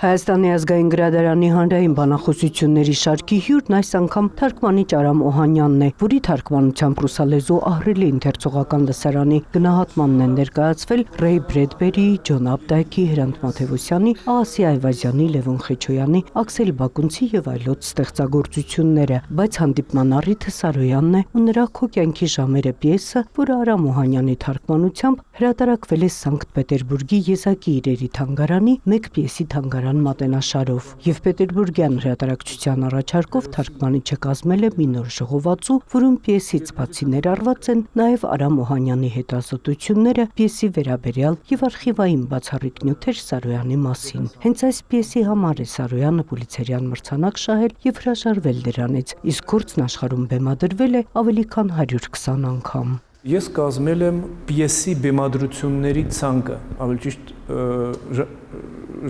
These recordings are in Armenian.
Հայաստանի ազգային գրադարանի հանրային բանախոսությունների շարքի հյուրն այս անգամ թարգմանիչ Արամ Օհանյանն է, որի թարգմանությամբ ռուսալեզու ահռելի ընթերցողական լսարանի գնահատմանն են ներկայացվել Ռեյ Բրեդբերիի, Ջոն Ափդայքի, Հրանտ Մաթևոսյանի, Ասի Այվազյանի, Լևոն Խեչոյանի, Աքսել Բակունցի եւ այլոց ստեղծագործությունները, բայց հանդիպման առիթը Սարոյանն է ու նրա «Քո կյանքի ժամերը» պիեսը, որը Արամ Օհանյանի թարգմանությամբ հրատարակվել է Սանկտ Պետերբուրգի Եզակի իրերի թանգարանի մեկ պիեսի թանգարան մատենաշարով եւ Պետերբուրգյան հրատարակչության առաջարկով թարգմանիչը կազմել է մի նոր ժողովածու, որում պիեսից բացի ներառված են նաեւ Արամ Օհանյանի հետազոտությունները պիեսի վերաբերյալ եւ արխիվային բացառիկ նյութեր Սարոյանի մասին։ Հենց այս պիեսի համար է Սարոյանը Պուլիցերյան մրցանակ շահել եւ հրաժարվել դրանից, իսկ գործն աշխարհում բեմադրվել է ավելի քան 120 անգամ։ Ես կազմել եմ պիեսի բեմադրությունների ցանկը, ավելի ճիշտ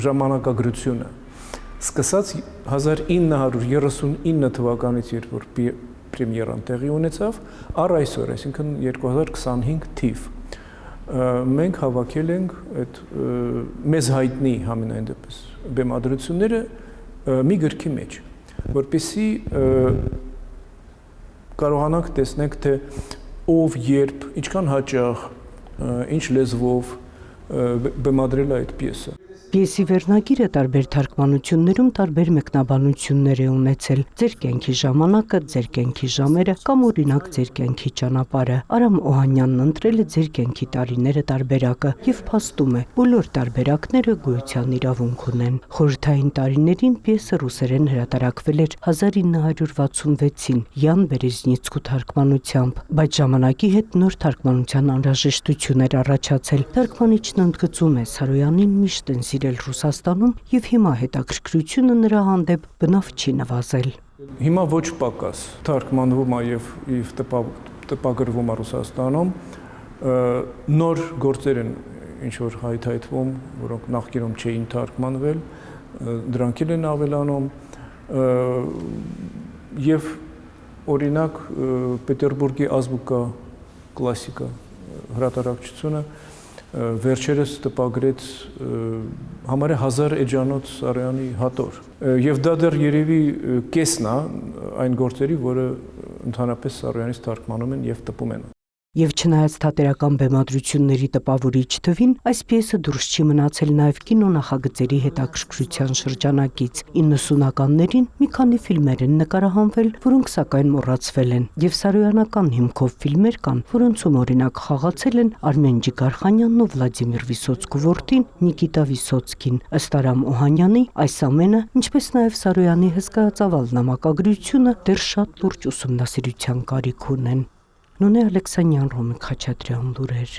ժամանակագրությունը։ Սկսած 1939 թվականից, երբ որ պրեմիերան տեղի ունեցավ, առ այսօր, այսինքն 2025 թիվ, մենք հավաքել ենք այդ մեզ հայտնի համենայն դեպս բեմադրությունները մի գրքի մեջ, որպեսզի կարողանանք տեսնենք, թե ով, երբ, ինչքան հաճախ, ինչ լեզվով բեմադրել է այդ պիեսը։ Պիեսի վերնագիրը տարբեր թարգմանություններում տարբեր մեկնաբանություններ է ունեցել։ Ձեր կյանքի ժամանակը, ձեր կյանքի ժամերը կամ օրինակ ձեր կյանքի ճանապարհը։ Արամ Օհանյանն ընտրել է ձեր կյանքի տարիները տարբերակը եւ փաստում է, բոլոր տարբերակները գոյության իրավունք ունեն։ Խորհրդային տարիներին պիեսը ռուսերեն հրատարակվել էր 1966-ին Յան Բերեզնիցկու թարգմանությամբ, բայց ժամանակի հետ նոր թարգմանության անհրաժեշտություն էր առաջացել։ Թարգմանիչն ընդգծում է Սարոյանին միշտ են սիրել Ռուսաստանում եւ հիմա հետաքրքրությունը նրա հանդեպ բնավ չի նվազել։ Հիմա ոչ պակաս թարգմանվում է եւ տպագրվում է Ռուսաստանում, նոր գործեր են ինչ որ հայթայթվում, որոնք նախկինում չէին թարգմանվել, դրանք են ավելանում եւ օրինակ Պետերբուրգի ազբուկա կլասիկա հրատարակչությունը վերջերս տպագրեց համարյա 1000 էջանոց Սարոյանի հատոր եւ դա դեռ երևի կեսն է այն գործերի, որը ընդհանրապես Սարոյանից թարգմանում են եւ տպում են։ Եվ չնայած թատերական բեմադրությունների տպավորիչ թվին, այս պիեսը դուրս չի մնացել նաև կինոնախագծերի հետաքրքրության շրջանակից։ 90-ականներին մի քանի ֆիլմեր են նկարահանվել, որոնք սակայն մոռացվել են, եւ սարոյանական հիմքով ֆիլմեր կան, որոնցում օրինակ խաղացել են Արմեն Ջիգարխանյանն ու Վլադիմիր Վիսոցկու որդին Նիկիտա Վիսոցկին։ Ըստ Արամ Օհանյանի, այս ամենը, ինչպես նաև Սարոյանի հսկայածավալ նամակագրությունը դեռ շատ լուրջ ուսումնասիրության կարիք ունեն։ Նոնե Ալեքսանյան, Ռոմիկ Խաչատրյան, լուրեր։